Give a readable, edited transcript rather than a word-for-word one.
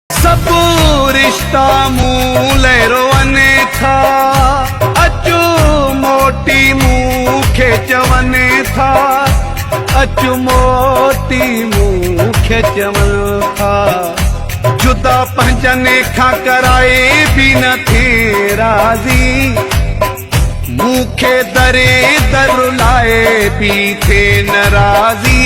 सबू रिश्ता मूले रोवने था, अचू मोटी मूखे चवने था, अचू मोटी मूखे चवन था। जुदा पंजने खा कराए भी न थे राजी, मूखे दरे दर लाए भी थे नाराजी।